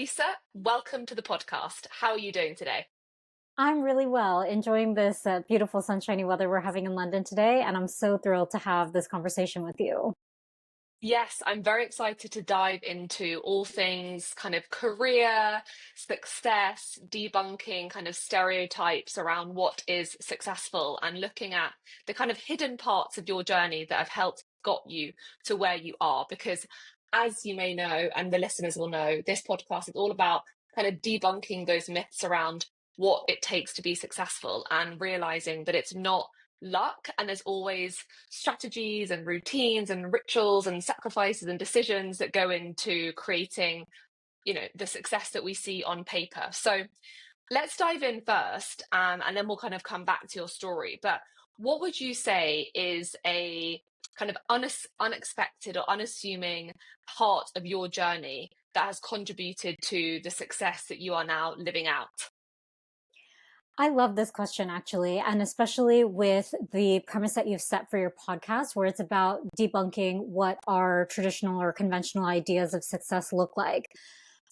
Lisa, welcome to the podcast. How are you doing today? I'm really well, enjoying this beautiful sunshiny weather we're having in London today, and I'm so thrilled to have this conversation with you. Yes, I'm very excited to dive into all things kind of career, success, debunking kind of stereotypes around what is successful and looking at the kind of hidden parts of your journey that have helped got you to where you are. Because as you may know, and the listeners will know, this podcast is all about kind of debunking those myths around what it takes to be successful and realizing that it's not luck and there's always strategies and routines and rituals and sacrifices and decisions that go into creating, the success that we see on paper. So let's dive in first, and then we'll kind of come back to your story. But what would you say is a kind of unexpected or unassuming part of your journey that has contributed to the success that you are now living out? I love this question actually, and especially with the premise that you've set for your podcast, where it's about debunking what our traditional or conventional ideas of success look like.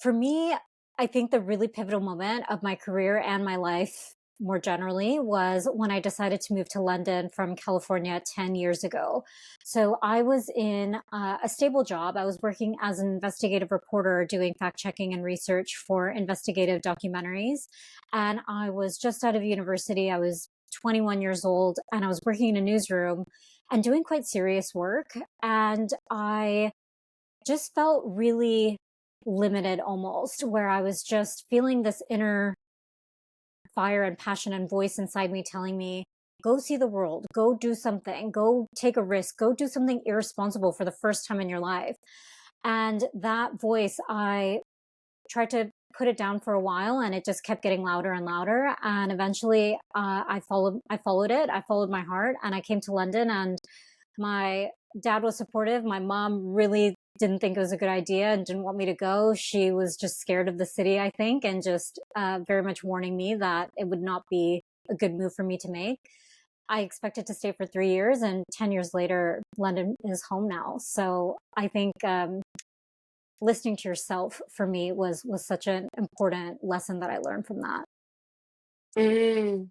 For me, I think the really pivotal moment of my career and my life more generally was when I decided to move to London from California 10 years ago. So I was in a stable job. I was working as an investigative reporter doing fact checking and research for investigative documentaries. And I was just out of university. I was 21 years old and I was working in a newsroom and doing quite serious work. And I just felt really limited almost, where I was just feeling this inner fire and passion and voice inside me telling me, go see the world, go do something, go take a risk, go do something irresponsible for the first time in your life. And that voice, I tried to put it down for a while and it just kept getting louder and louder. And eventually I followed it. I followed my heart and I came to London, and my dad was supportive. My mom really didn't think it was a good idea and didn't want me to go. She was just scared of the city, I think, and just very much warning me that it would not be a good move for me to make. I expected to stay for 3 years, and 10 years later, London is home now. So I think listening to yourself for me was such an important lesson that I learned from that. Mm.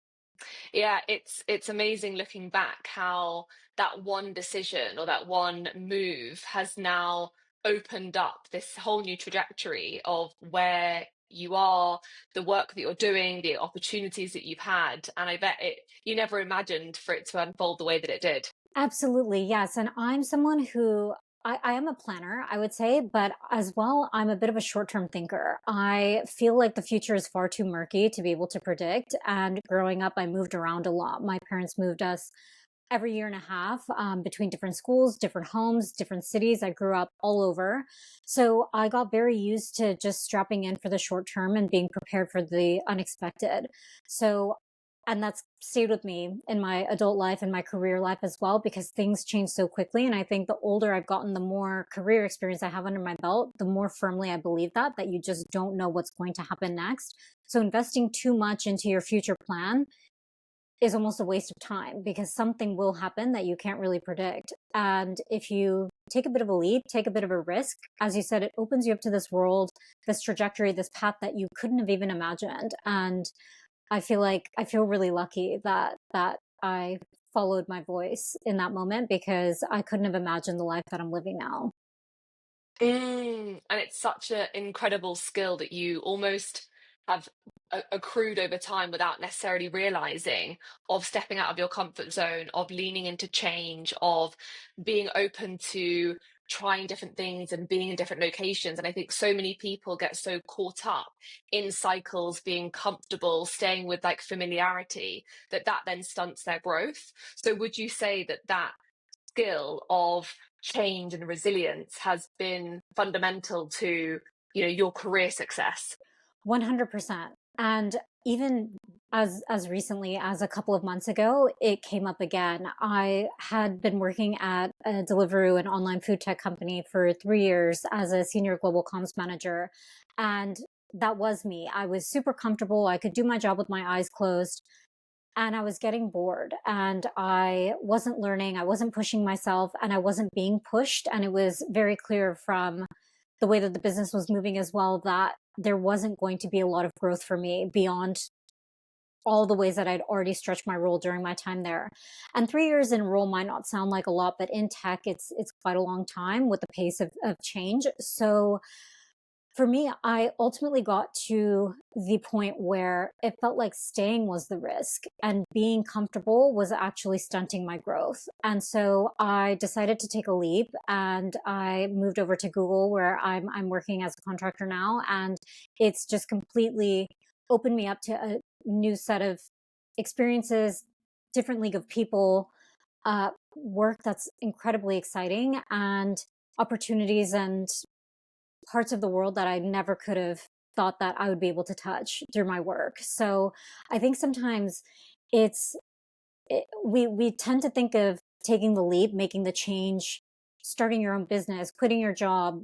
Yeah, it's amazing looking back how that one decision or that one move has now opened up this whole new trajectory of where you are, the work that you're doing, the opportunities that you've had. And I bet you never imagined for it to unfold the way that it did. Absolutely, yes. And I'm someone who I am a planner, I would say, but as well, I'm a bit of a short term thinker. I feel like the future is far too murky to be able to predict. And growing up, I moved around a lot. My parents moved us every year and a half between different schools, different homes, different cities. I grew up all over. So I got very used to just strapping in for the short term and being prepared for the unexpected. So, and that's stayed with me in my adult life and my career life as well, because things change so quickly. And I think the older I've gotten, the more career experience I have under my belt, the more firmly I believe that you just don't know what's going to happen next. So investing too much into your future plan is almost a waste of time, because something will happen that you can't really predict. And if you take a bit of a leap, take a bit of a risk, as you said, it opens you up to this world, this trajectory, this path that you couldn't have even imagined. And I feel really lucky that I followed my voice in that moment, because I couldn't have imagined the life that I'm living now. And it's such an incredible skill that you almost have accrued over time without necessarily realizing, of stepping out of your comfort zone, of leaning into change, of being open to trying different things and being in different locations. And I think so many people get so caught up in cycles, being comfortable, staying with like familiarity, that then stunts their growth. So would you say that skill of change and resilience has been fundamental to, your career success? 100%. And even as recently as a couple of months ago, it came up again. I had been working at a Deliveroo, an online food tech company, for 3 years as a senior global comms manager. And that was me. I was super comfortable. I could do my job with my eyes closed. And I was getting bored and I wasn't learning. I wasn't pushing myself and I wasn't being pushed. And it was very clear from the way that the business was moving as well that there wasn't going to be a lot of growth for me beyond all the ways that I'd already stretched my role during my time there. And 3 years in a role might not sound like a lot, but in tech, it's quite a long time with the pace of change. So for me, I ultimately got to the point where it felt like staying was the risk and being comfortable was actually stunting my growth. And so I decided to take a leap and I moved over to Google where I'm working as a contractor now. And it's just completely opened me up to a new set of experiences, different league of people, work that's incredibly exciting and opportunities and parts of the world that I never could have thought that I would be able to touch through my work. So I think sometimes it's we tend to think of taking the leap, making the change, starting your own business, quitting your job,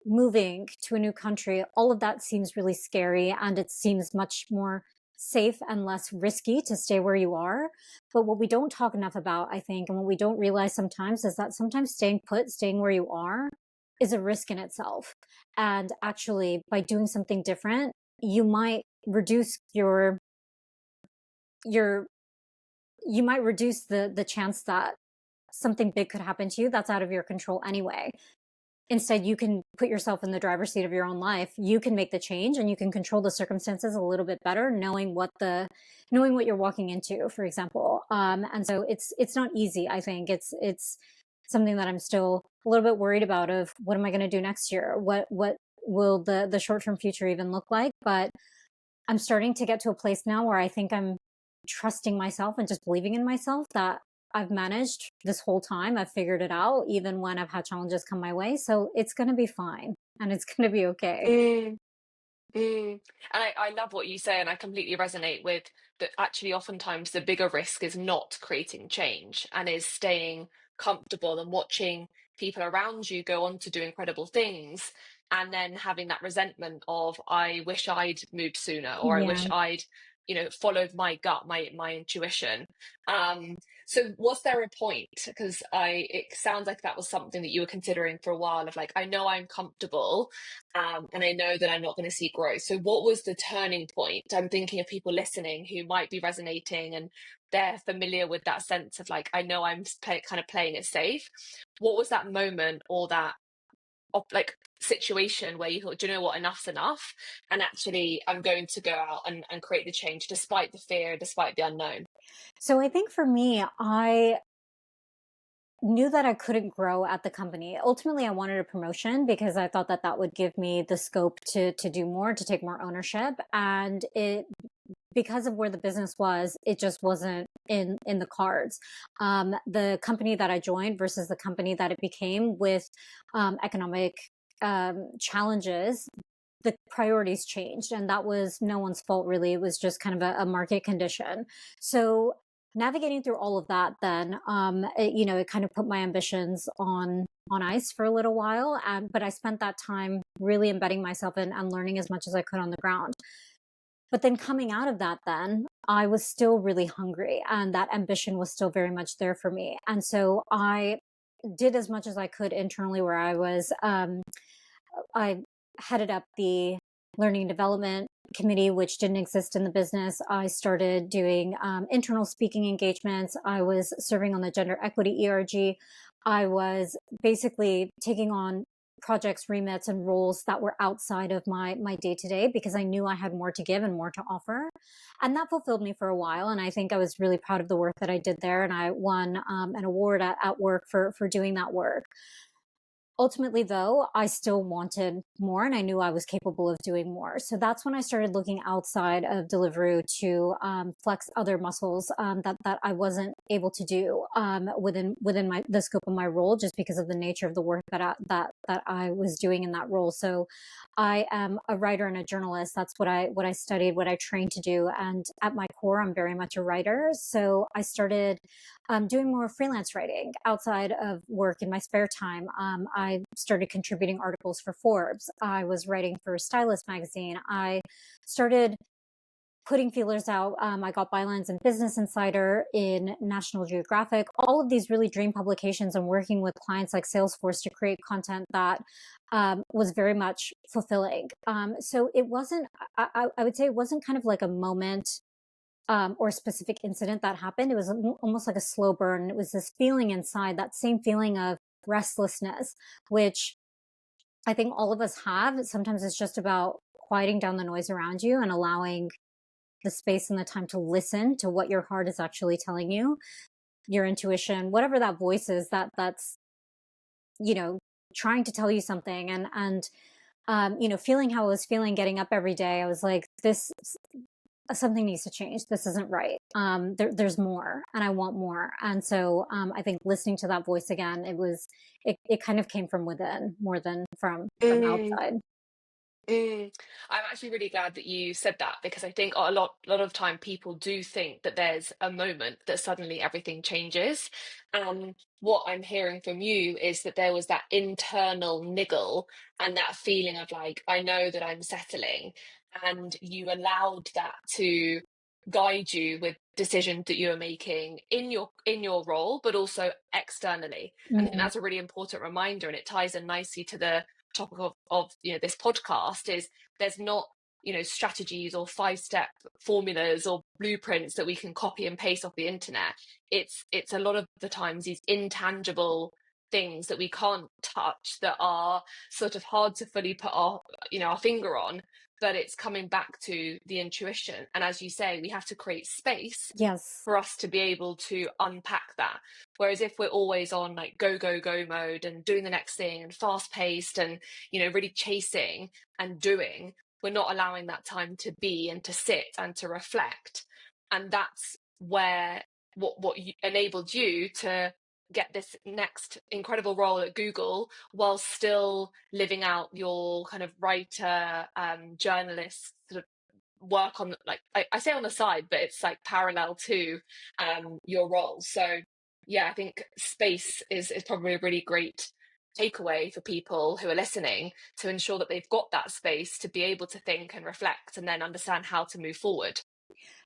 moving to a new country. All of that seems really scary and it seems much more safe and less risky to stay where you are. But what we don't talk enough about, I think, and what we don't realize sometimes is that sometimes staying put, staying where you are, is a risk in itself. And actually, by doing something different, you might reduce your you might reduce the chance that something big could happen to you that's out of your control anyway. Instead, you can put yourself in the driver's seat of your own life. You can make the change and you can control the circumstances a little bit better, knowing what you're walking into, for example. And so it's not easy. I think it's something that I'm still a little bit worried about of what am I going to do next year? What will the short-term future even look like? But I'm starting to get to a place now where I think I'm trusting myself and just believing in myself that I've managed this whole time. I've figured it out, even when I've had challenges come my way. So it's going to be fine and it's going to be okay. Mm. Mm. And I love what you say, and I completely resonate with that. Actually, oftentimes the bigger risk is not creating change and is staying comfortable and watching people around you go on to do incredible things, and then having that resentment of, I wish I'd moved sooner, or I wish Yeah. I'd, followed my gut, my intuition. Um, so was there a point? Because it sounds like that was something that you were considering for a while of like, I know I'm comfortable, and I know that I'm not going to see growth. So, what was the turning point? I'm thinking of people listening who might be resonating and they're familiar with that sense of like, I know I'm kind of playing it safe. What was that moment or that like situation where you thought, do you know what, enough's enough? And actually, I'm going to go out and create the change despite the fear, despite the unknown. So I think for me, I knew that I couldn't grow at the company. Ultimately, I wanted a promotion because I thought that that would give me the scope to do more, to take more ownership. And it because of where the business was, it just wasn't in the cards. The company that I joined versus the company that it became with economic challenges, the priorities changed, and that was no one's fault really. It was just kind of a market condition. So navigating through all of that, then it kind of put my ambitions on ice for a little while. But I spent that time really embedding myself in and learning as much as I could on the ground. But then coming out of that, then I was still really hungry and that ambition was still very much there for me. And so I did as much as I could internally where I headed up the learning and development committee, which didn't exist in the business. I started doing internal speaking engagements. I was serving on the gender equity ERG. I was basically taking on projects, remits, and roles that were outside of my day to day because I knew I had more to give and more to offer, and that fulfilled me for a while. And I think I was really proud of the work that I did there, and I won an award at work for doing that work. Ultimately, though, I still wanted more and I knew I was capable of doing more. So that's when I started looking outside of Deliveroo to flex other muscles that I wasn't able to do within the scope of my role, just because of the nature of the work that I was doing in that role. So I am a writer and a journalist. That's what I studied, what I trained to do. And at my core, I'm very much a writer. So I started doing more freelance writing outside of work in my spare time. I started contributing articles for Forbes. I was writing for Stylist magazine. I started putting feelers out. I got bylines in Business Insider, in National Geographic, all of these really dream publications, and working with clients like Salesforce to create content that was very much fulfilling. So it wasn't, I would say it wasn't kind of like a moment or a specific incident that happened. It was almost like a slow burn. It was this feeling inside, that same feeling of restlessness, which I think all of us have. Sometimes it's just about quieting down the noise around you and allowing the space and the time to listen to what your heart is actually telling you, your intuition, whatever that voice is that's, you know, trying to tell you something. Feeling how I was feeling getting up every day, I was like, this, something needs to change. This isn't right. There's more, and I want more. And so I think listening to that voice again, it kind of came from within more than from Mm. outside. I'm actually really glad that you said that, because I think a lot of time people do think that there's a moment that suddenly everything changes. What I'm hearing from you is that there was that internal niggle and that feeling of like, I know that I'm settling, and you allowed that to guide you with decisions that you are making in your role, but also externally. And I think Mm, that's a really important reminder, and it ties in nicely to the topic of this podcast. Is there's not strategies or 5-step formulas or blueprints that we can copy and paste off the internet. It's a lot of the times these intangible things that we can't touch, that are sort of hard to fully put our finger on, but it's coming back to the intuition. And as you say, we have to create space yes. for us to be able to unpack that. Whereas if we're always on like go, go, go mode and doing the next thing and fast paced and, really chasing and doing, we're not allowing that time to be and to sit and to reflect. And that's where enabled you to get this next incredible role at Google, while still living out your kind of writer, journalist sort of work on, like I say on the side, but it's like parallel to your role. So yeah, I think space is probably a really great takeaway for people who are listening, to ensure that they've got that space to be able to think and reflect and then understand how to move forward.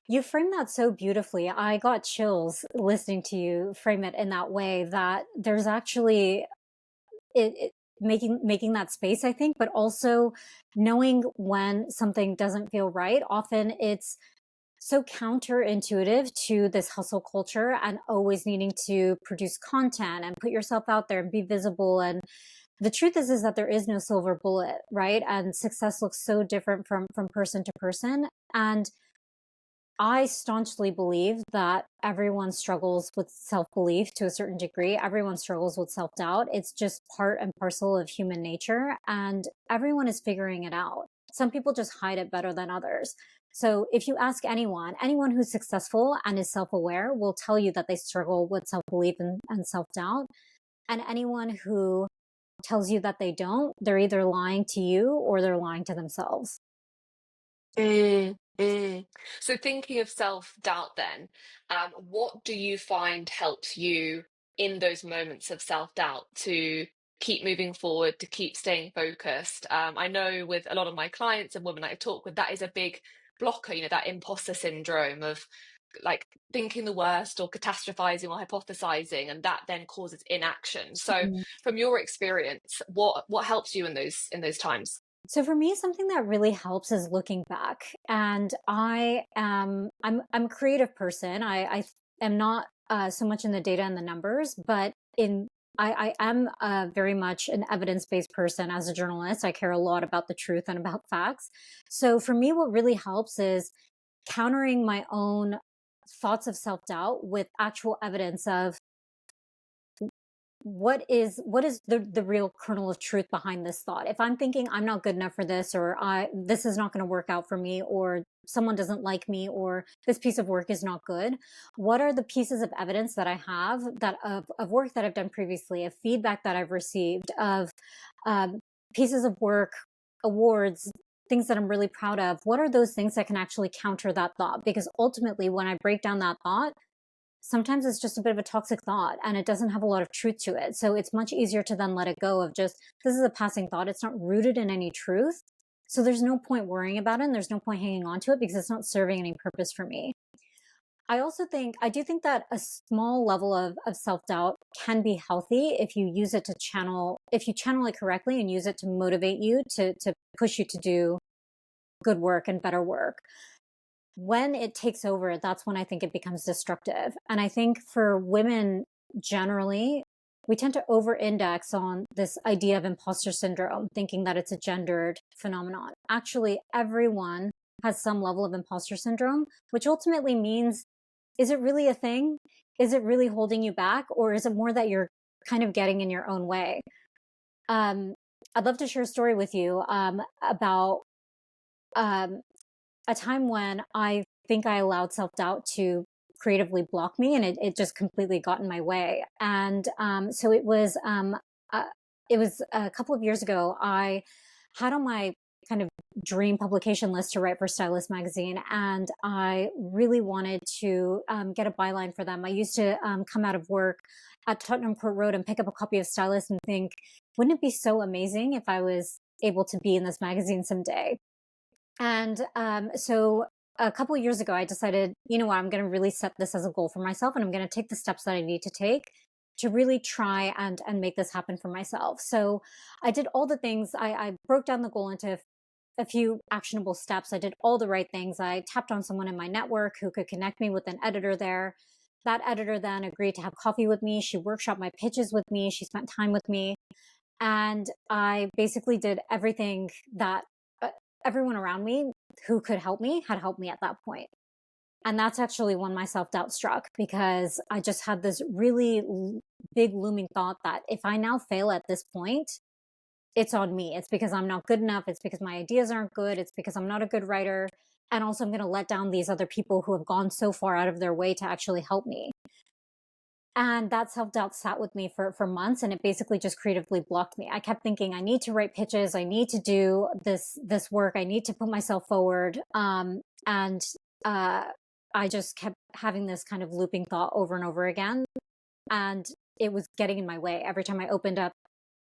You frame that so beautifully. I got chills listening to you frame it in that way, that there's actually making that space, I think, but also knowing when something doesn't feel right. Often it's so counterintuitive to this hustle culture and always needing to produce content and put yourself out there and be visible. And the truth is that there is no silver bullet, right? And success looks so different from person to person. And I staunchly believe that everyone struggles with self-belief to a certain degree. Everyone struggles with self-doubt. It's just part and parcel of human nature, and everyone is figuring it out. Some people just hide it better than others. So if you ask anyone who's successful and is self-aware will tell you that they struggle with self-belief and self-doubt. And anyone who tells you that they don't, they're either lying to you or they're lying to themselves. Mm, mm. So thinking of self-doubt then, what do you find helps you in those moments of self-doubt to keep moving forward, to keep staying focused? I know with a lot of my clients and women I talk with, that is a big blocker, that imposter syndrome of like thinking the worst or catastrophizing or hypothesizing, and that then causes inaction. So from your experience, what helps you in those times? So for me, something that really helps is looking back. And I'm a creative person. I am not so much in the data and the numbers, but I am very much an evidence-based person as a journalist. I care a lot about the truth and about facts. So for me, what really helps is countering my own thoughts of self-doubt with actual evidence of what is the real kernel of truth behind this thought. If I'm thinking I'm not good enough for this, or this is not going to work out for me, or someone doesn't like me, or this piece of work is not good, what are the pieces of evidence that I have, that of work that I've done previously, of feedback that I've received, of pieces of work, awards, things that I'm really proud of? What are those things that can actually counter that thought? Because ultimately, when I break down that thought, sometimes it's just a bit of a toxic thought and it doesn't have a lot of truth to it. So it's much easier to then let it go of just, this is a passing thought. It's not rooted in any truth. So there's no point worrying about it, and there's no point hanging on to it because it's not serving any purpose for me. I do think that a small level of self-doubt can be healthy if you use it to if you channel it correctly and use it to motivate you, to push you to do good work and better work. When it takes over, that's when I think it becomes destructive. And I think for women generally, we tend to over-index on this idea of imposter syndrome, thinking that it's a gendered phenomenon. Actually, everyone has some level of imposter syndrome, which ultimately means, is it really a thing? Is it really holding you back? Or is it more that you're kind of getting in your own way? I'd love to share a story with you about a time when I think I allowed self-doubt to creatively block me, and it just completely got in my way. And so it was a couple of years ago. I had on my kind of dream publication list to write for Stylist magazine, and I really wanted to get a byline for them. I used to come out of work at Tottenham Court Road and pick up a copy of Stylist and think, wouldn't it be so amazing if I was able to be in this magazine someday? And so a couple of years ago, I decided, you know what, I'm going to really set this as a goal for myself, and I'm going to take the steps that I need to take to really try and make this happen for myself. So I did all the things. I broke down the goal into a few actionable steps. I did all the right things. I tapped on someone in my network who could connect me with an editor there. That editor then agreed to have coffee with me. She workshopped my pitches with me. She spent time with me. And I basically did everything that everyone around me who could help me had helped me at that point. And that's actually when my self-doubt struck, because I just had this really big looming thought that if I now fail at this point, it's on me. It's because I'm not good enough. It's because my ideas aren't good. It's because I'm not a good writer. And also I'm going to let down these other people who have gone so far out of their way to actually help me. And that self-doubt sat with me for months, and it basically just creatively blocked me. I kept thinking, I need to write pitches. I need to do this work. I need to put myself forward. I just kept having this kind of looping thought over and over again. And it was getting in my way. Every time I opened up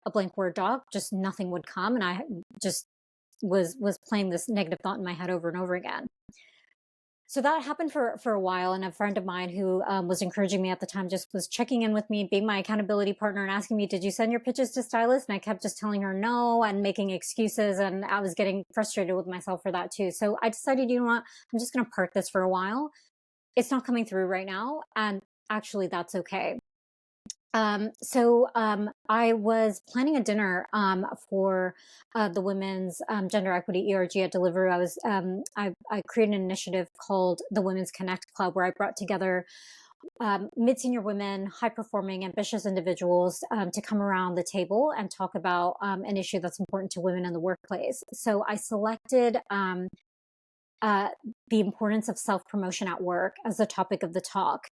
a blank Word doc, just nothing would come. And I just was playing this negative thought in my head over and over again. So that happened for a while, and a friend of mine who was encouraging me at the time just was checking in with me, being my accountability partner, and asking me, did you send your pitches to Stylist? And I kept just telling her no and making excuses, and I was getting frustrated with myself for that too. So I decided, you know what, I'm just going to park this for a while. It's not coming through right now, and actually that's okay. I was planning a dinner for the Women's Gender Equity ERG at Deliveroo. I created an initiative called the Women's Connect Club, where I brought together mid-senior women, high-performing, ambitious individuals to come around the table and talk about an issue that's important to women in the workplace. So I selected the importance of self-promotion at work as the topic of the talk.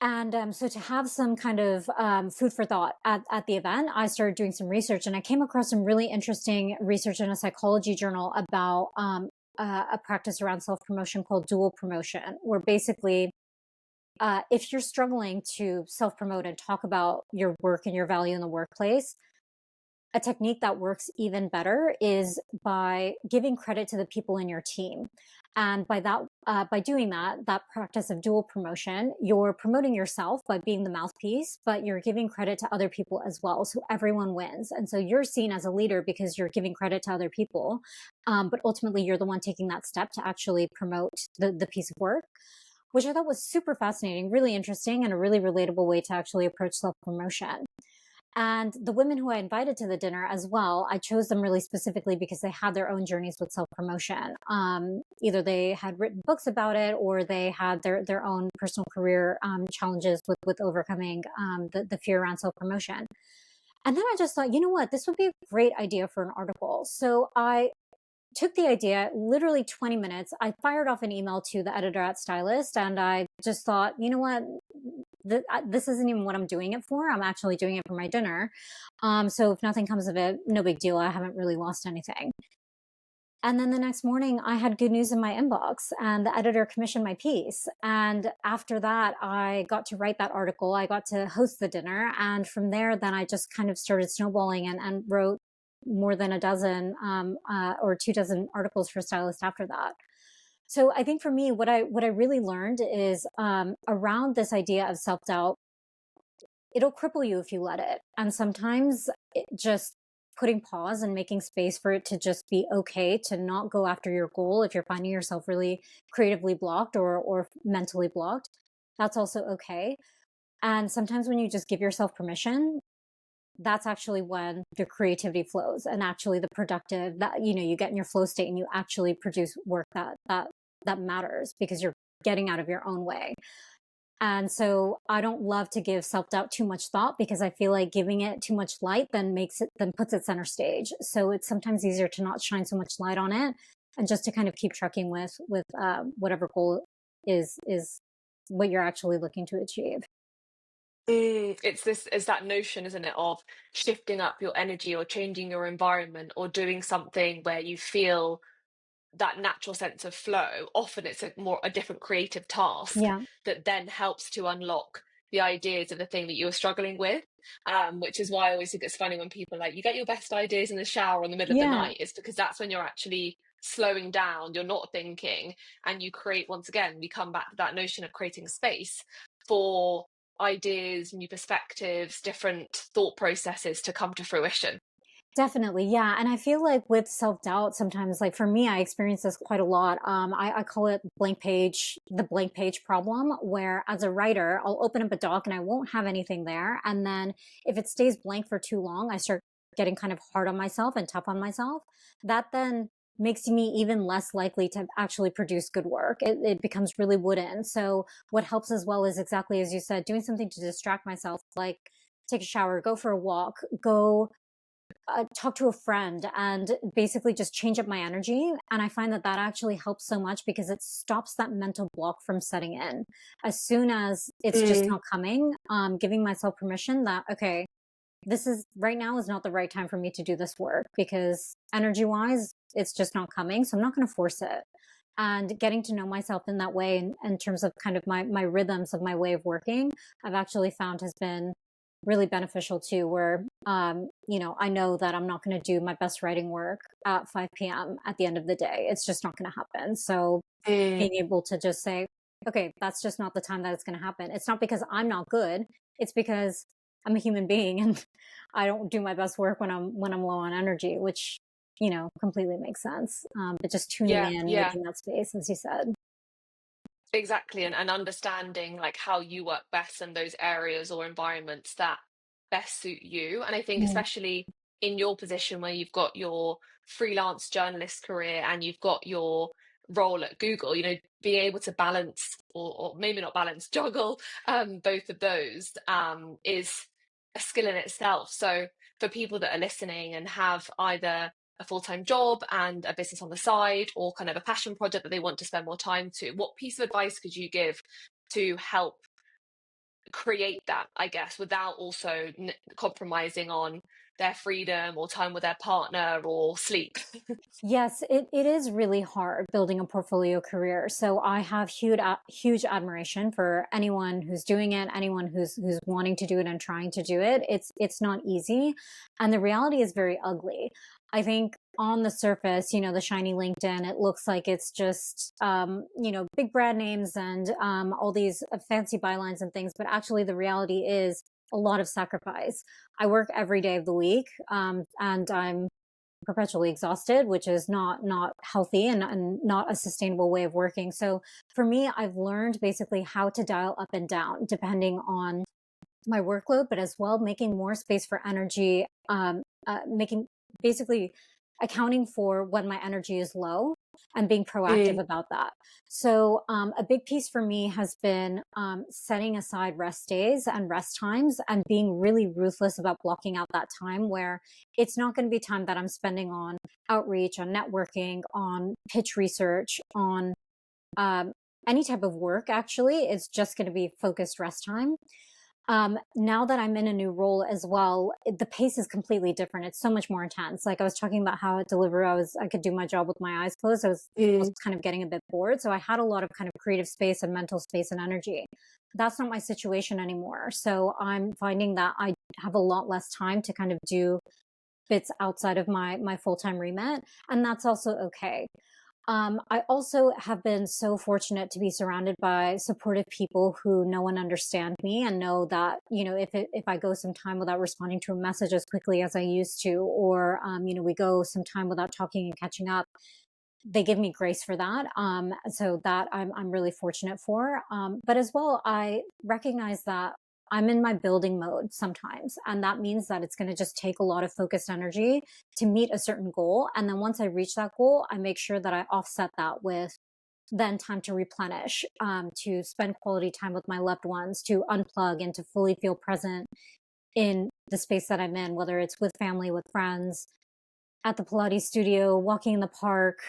And so to have some kind of food for thought at the event, I started doing some research, and I came across some really interesting research in a psychology journal about a practice around self-promotion called dual promotion, where basically if you're struggling to self-promote and talk about your work and your value in the workplace, a technique that works even better is by giving credit to the people in your team. And by doing that practice of dual promotion, you're promoting yourself by being the mouthpiece, but you're giving credit to other people as well. So everyone wins. And so you're seen as a leader because you're giving credit to other people. But ultimately, you're the one taking that step to actually promote the piece of work, which I thought was super fascinating, really interesting, and a really relatable way to actually approach self-promotion. And the women who I invited to the dinner as well, I chose them really specifically because they had their own journeys with self-promotion. Either they had written books about it, or they had their own personal career challenges with overcoming the fear around self-promotion. And then I just thought, you know what, this would be a great idea for an article. So I took the idea, literally 20 minutes. I fired off an email to the editor at Stylist, and I just thought, you know what, this isn't even what I'm doing it for. I'm actually doing it for my dinner. So if nothing comes of it, no big deal. I haven't really lost anything. And then the next morning, I had good news in my inbox, and the editor commissioned my piece. And after that, I got to write that article. I got to host the dinner. And from there, then I just kind of started snowballing and wrote more than a dozen or 2 dozen articles for Stylist after that. So I think for me, what I really learned is around this idea of self doubt. It'll cripple you if you let it, and sometimes just putting pause and making space for it to just be okay to not go after your goal if you're finding yourself really creatively blocked or mentally blocked. That's also okay. And sometimes when you just give yourself permission, that's actually when the creativity flows and actually the productive that you get in your flow state and you actually produce work that matters because you're getting out of your own way. And so I don't love to give self-doubt too much thought because I feel like giving it too much light then puts it center stage. So it's sometimes easier to not shine so much light on it and just to kind of keep trucking with whatever goal is what you're actually looking to achieve. It's that notion, isn't it, of shifting up your energy or changing your environment or doing something where you feel that natural sense of flow. Often it's a different creative task Yeah. that then helps to unlock the ideas of the thing that you were struggling with. Which is why I always think it's funny when people are like, you get your best ideas in the shower in the middle of the Yeah. night. It's because that's when you're actually slowing down, you're not thinking, and you create, once again, we come back to that notion of creating space for ideas, new perspectives, different thought processes to come to fruition. Definitely, yeah. And I feel like with self doubt, sometimes, like for me, I experience this quite a lot. I call it the blank page problem, where as a writer, I'll open up a doc and I won't have anything there. And then if it stays blank for too long, I start getting kind of hard on myself and tough on myself. That then makes me even less likely to actually produce good work. It becomes really wooden. So what helps as well is exactly as you said, doing something to distract myself, like take a shower, go for a walk, go talk to a friend and basically just change up my energy. And I find that that actually helps so much because it stops that mental block from setting in. As soon as it's just Mm, not coming, giving myself permission that, okay, this is right now is not the right time for me to do this work because energy wise, it's just not coming. So I'm not going to force it. And getting to know myself in that way, in terms of kind of my rhythms of my way of working, I've actually found has been really beneficial too, where, I know that I'm not going to do my best writing work at 5 p.m. at the end of the day. It's just not going to happen. So mm, being able to just say, okay, that's just not the time that it's going to happen. It's not because I'm not good. It's because I'm a human being and I don't do my best work when I'm low on energy, which, completely makes sense. But just tuning yeah, in, yeah. making that space, as you said. Exactly, and understanding like how you work best in those areas or environments that best suit you. And I think Mm. especially in your position where you've got your freelance journalist career and you've got your role at Google, being able to balance or maybe not balance, juggle both of those is a skill in itself. So for people that are listening and have either a full-time job and a business on the side or kind of a passion project that they want to spend more time to, what piece of advice could you give to help create that, I guess, without also compromising on their freedom or time with their partner or sleep? Yes, it is really hard building a portfolio career. So I have huge admiration for anyone who's doing it, anyone who's wanting to do it and trying to do it. It's not easy, and the reality is very ugly. I think on the surface, the shiny LinkedIn, it looks like it's just big brand names and all these fancy bylines and things, but actually the reality is a lot of sacrifice. I work every day of the week, and I'm perpetually exhausted, which is not healthy and not a sustainable way of working. So for me, I've learned basically how to dial up and down depending on my workload, but as well making more space for energy, making basically accounting for when my energy is low and being proactive Mm, about that. So a big piece for me has been setting aside rest days and rest times and being really ruthless about blocking out that time where it's not going to be time that I'm spending on outreach, on networking, on pitch research, on um, any type of work. Actually, it's just going to be focused rest time. Now that I'm in a new role as well, the pace is completely different. It's so much more intense. Like I was talking about how at Deliveroo, I could do my job with my eyes closed. I was almost mm, kind of getting a bit bored. So I had a lot of kind of creative space and mental space and energy. That's not my situation anymore. So I'm finding that I have a lot less time to kind of do bits outside of my full-time remit, and that's also okay. I also have been so fortunate to be surrounded by supportive people who know and understand me and know that, if I go some time without responding to a message as quickly as I used to, or, we go some time without talking and catching up, they give me grace for that. So that I'm really fortunate for. But as well, I recognize that I'm in my building mode sometimes. And that means that it's going to just take a lot of focused energy to meet a certain goal. And then once I reach that goal, I make sure that I offset that with then time to replenish, to spend quality time with my loved ones, to unplug and to fully feel present in the space that I'm in, whether it's with family, with friends, at the Pilates studio, walking in the park,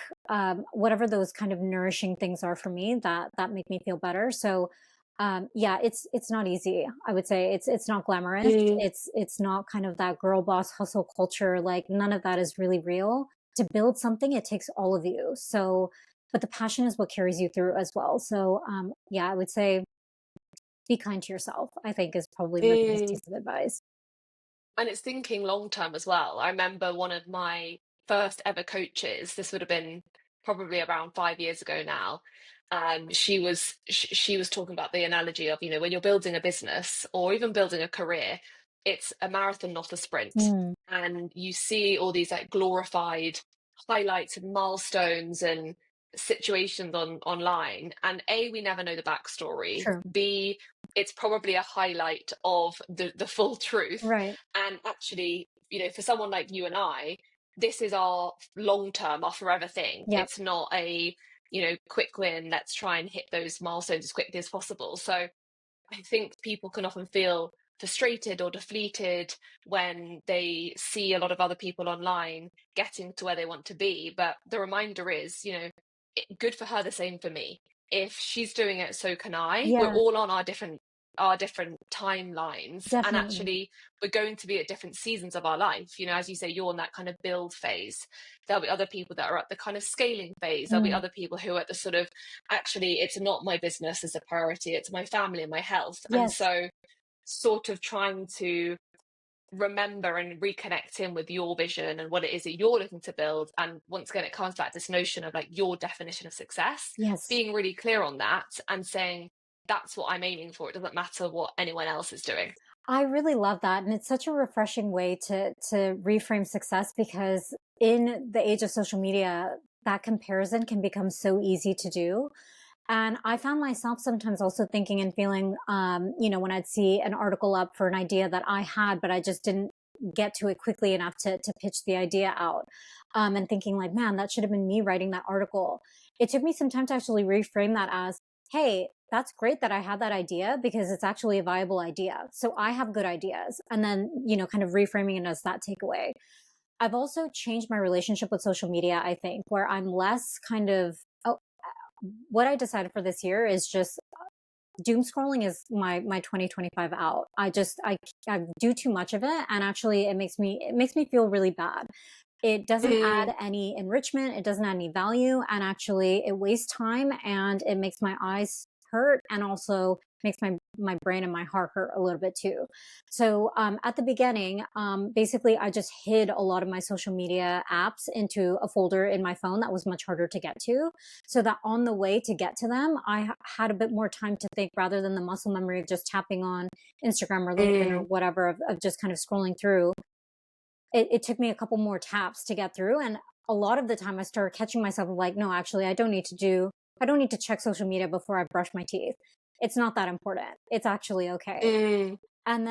whatever those kind of nourishing things are for me that make me feel better. So, yeah, it's not easy. I would say it's not glamorous. Mm. It's not kind of that girl boss hustle culture. Like none of that is really real. To build something, it takes all of you. So, but the passion is what carries you through as well. So, yeah, I would say be kind to yourself. I think is probably my biggest Mm. piece of advice. And it's thinking long term as well. I remember one of my first ever coaches, this would have been probably around 5 years ago now. She was talking about the analogy of, when you're building a business or even building a career, it's a marathon, not a sprint. Mm, And you see all these like glorified highlights and milestones and situations online. And A, we never know the backstory. true. B, it's probably a highlight of the full truth. Right. And actually, for someone like you and I, this is our long term, our forever thing. Yep. It's not a, quick win. Let's try and hit those milestones as quickly as possible. So I think people can often feel frustrated or deflated when they see a lot of other people online getting to where they want to be. But the reminder is, good for her, the same for me. If she's doing it, so can I. We're Yeah, all on our different timelines, and definitely. actually we're going to be at different seasons of our life. As you say, you're in that kind of build phase. There'll be other people that are at the kind of scaling phase. There'll be Mm, other people who are at the sort of, actually it's not my business as a priority, it's my family and my health. And yes. so sort of trying to remember and reconnect in with your vision and what it is that you're looking to build. And once again, it comes back to this notion of like your definition of success, Yes. being really clear on that and saying, that's what I'm aiming for. It doesn't matter what anyone else is doing. I really love that. And it's such a refreshing way to reframe success because in the age of social media, that comparison can become so easy to do. And I found myself sometimes also thinking and feeling, when I'd see an article up for an idea that I had, but I just didn't get to it quickly enough to pitch the idea out. And thinking like, man, that should have been me writing that article. It took me some time to actually reframe that as, hey, that's great that I had that idea because it's actually a viable idea. So I have good ideas. And then, kind of reframing it as that takeaway. I've also changed my relationship with social media, I think, where I'm less kind of, oh, what I decided for this year is just doom scrolling is my 2025 out. I do too much of it, and actually it makes me feel really bad. It doesn't Mm. add any enrichment, it doesn't add any value, and actually it wastes time and it makes my eyes hurt and also makes my brain and my heart hurt a little bit too. So at the beginning, basically I just hid a lot of my social media apps into a folder in my phone that was much harder to get to, so that on the way to get to them, I had a bit more time to think rather than the muscle memory of just tapping on Instagram or LinkedIn or Mm. whatever of just kind of scrolling through. It took me a couple more taps to get through. And a lot of the time I started catching myself like, no, actually, I don't need to check social media before I brush my teeth. It's not that important. It's actually okay. Mm. And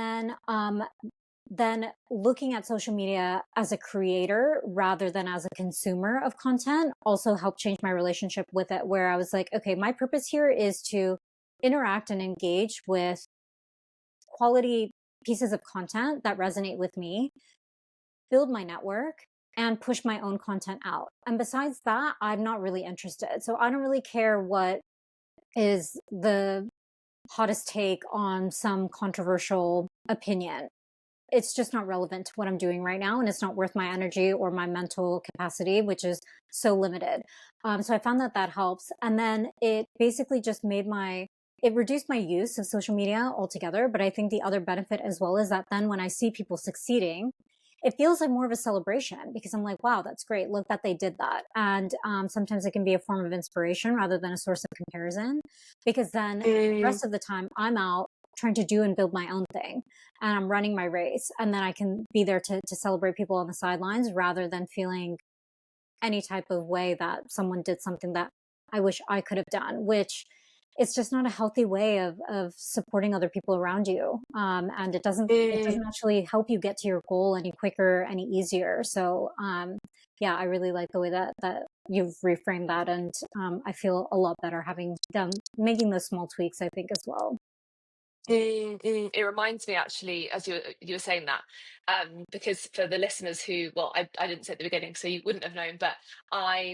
then looking at social media as a creator rather than as a consumer of content also helped change my relationship with it, where I was like, okay, my purpose here is to interact and engage with quality pieces of content that resonate with me, build my network, and push my own content out. And besides that, I'm not really interested. So I don't really care what is the hottest take on some controversial opinion. It's just not relevant to what I'm doing right now. And it's not worth my energy or my mental capacity, which is so limited. So I found that helps. And then it basically just it reduced my use of social media altogether. But I think the other benefit as well is that then when I see people succeeding, it feels like more of a celebration because I'm like, wow, that's great. Look that they did that. And sometimes it can be a form of inspiration rather than a source of comparison, because then the Mm, rest of the time I'm out trying to do and build my own thing, and I'm running my race, and then I can be there to celebrate people on the sidelines rather than feeling any type of way that someone did something that I wish I could have done, which it's just not a healthy way of supporting other people around you. And it doesn't mm. actually help you get to your goal any quicker, any easier. So yeah, I really like the way that you've reframed that, and I feel a lot better having done making those small tweaks, I think, as well. It reminds me actually, as you were saying that, because for the listeners who, well, I didn't say at the beginning, so you wouldn't have known, but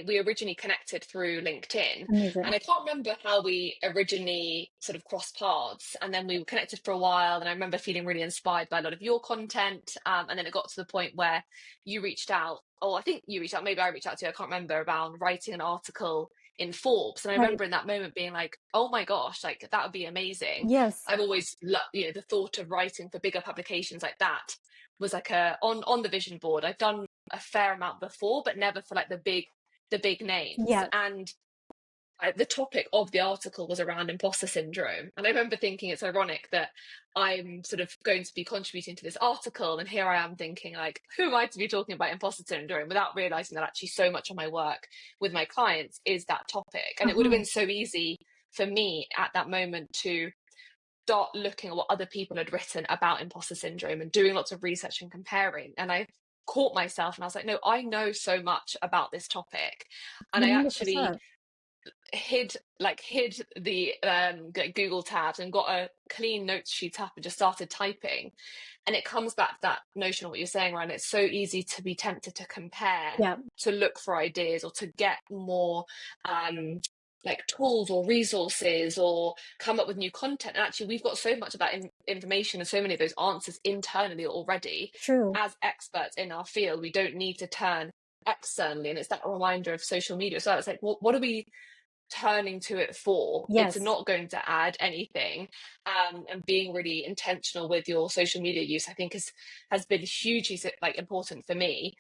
we originally connected through LinkedIn, Amazing. and I can't remember how we originally sort of crossed paths, and then we were connected for a while, and I remember feeling really inspired by a lot of your content, and then it got to the point where you reached out, or I think you reached out, maybe I reached out to you, I can't remember, about writing an article in Forbes, and I Right. remember in that moment being like, oh my gosh, like that would be amazing. Yes. I've always loved, the thought of writing for bigger publications like that was like a on the vision board. I've done a fair amount before, but never for like the big names. Yes. And the topic of the article was around imposter syndrome. And I remember thinking it's ironic that I'm sort of going to be contributing to this article, and here I am thinking like, who am I to be talking about imposter syndrome, without realizing that actually so much of my work with my clients is that topic. And it would have Uh-huh. been so easy for me at that moment to start looking at what other people had written about imposter syndrome and doing lots of research and comparing. And I caught myself and I was like, no, I know so much about this topic. And I actually 100%. hid the Google tabs and got a clean notes sheet up and just started typing. And it comes back to that notion of what you're saying, Ryan. It's so easy to be tempted to compare, Yeah. to look for ideas, or to get more um, like tools or resources, or come up with new content. And actually, we've got so much of that information and so many of those answers internally already True. as experts in our field. We don't need to turn externally. And it's that reminder of social media. So it's like, what are we turning to it for? It's Yes. not going to add anything. And being really intentional with your social media use, I think, has been hugely like important for me.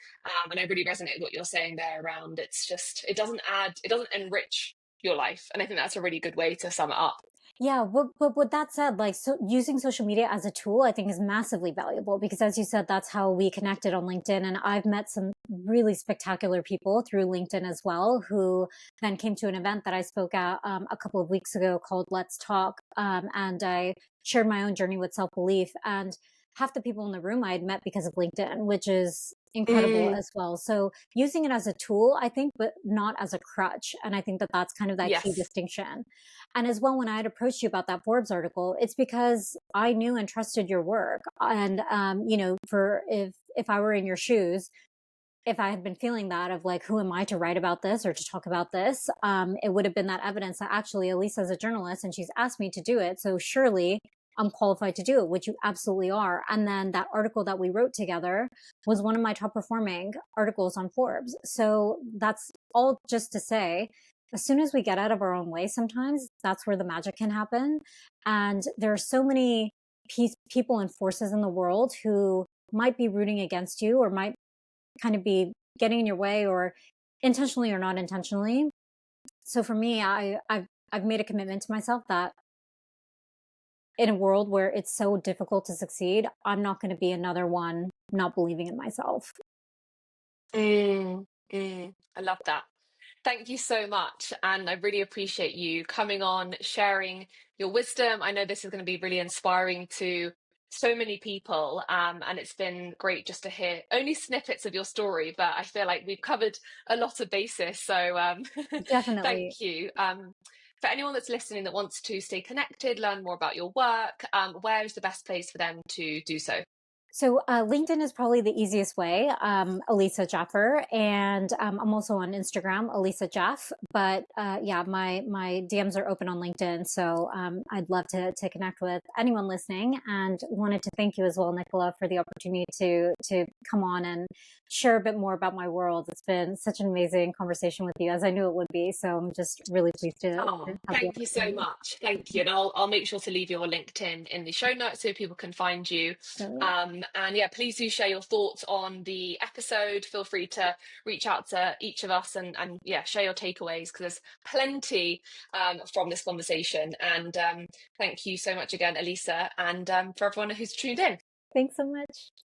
And I really resonate with what you're saying there around, it's just, it doesn't enrich your life. And I think that's a really good way to sum it up. Yeah, but with that said, like, so using social media as a tool, I think is massively valuable because, as you said, that's how we connected on LinkedIn. And I've met some really spectacular people through LinkedIn as well, who then came to an event that I spoke at a couple of weeks ago called Let's Talk. And I shared my own journey with self-belief. And half the people in the room I had met because of LinkedIn, which is incredible Mm, as well. So using it as a tool, I think, but not as a crutch. And I think that that's kind of that key yes. distinction. And as well, when I had approached you about that Forbes article, it's because I knew and trusted your work. And, for if I were in your shoes, if I had been feeling that of like, who am I to write about this or to talk about this? It would have been that evidence that actually Alyssa is a journalist and she's asked me to do it. So surely I'm qualified to do it, which you absolutely are. And then that article that we wrote together was one of my top performing articles on Forbes. So that's all just to say, as soon as we get out of our own way, sometimes that's where the magic can happen. And there are so many people and forces in the world who might be rooting against you or might kind of be getting in your way, or intentionally or not intentionally. So for me, I've made a commitment to myself that in a world where it's so difficult to succeed, I'm not going to be another one not believing in myself. I love that. Thank you so much. And I really appreciate you coming on, sharing your wisdom. I know this is going to be really inspiring to so many people. And it's been great just to hear only snippets of your story, but I feel like we've covered a lot of basis. So Definitely. thank you. For anyone that's listening that wants to stay connected, learn more about your work, where is the best place for them to do so? So LinkedIn is probably the easiest way, Alyssa Jaffer, and I'm also on Instagram, Alyssa Jaff. But yeah, my DMs are open on LinkedIn, so I'd love to connect with anyone listening. And wanted to thank you as well, Nicola, for the opportunity to come on and share a bit more about my world. It's been such an amazing conversation with you, as I knew it would be. So I'm just really pleased to Oh, have the thank you so opportunity. much. Thank you. And I'll make sure to leave your LinkedIn in the show notes so people can find you. Brilliant. And yeah, please do share your thoughts on the episode. Feel free to reach out to each of us and yeah, share your takeaways, because there's plenty from this conversation. And thank you so much again, Alyssa, and for everyone who's tuned in. Thanks so much.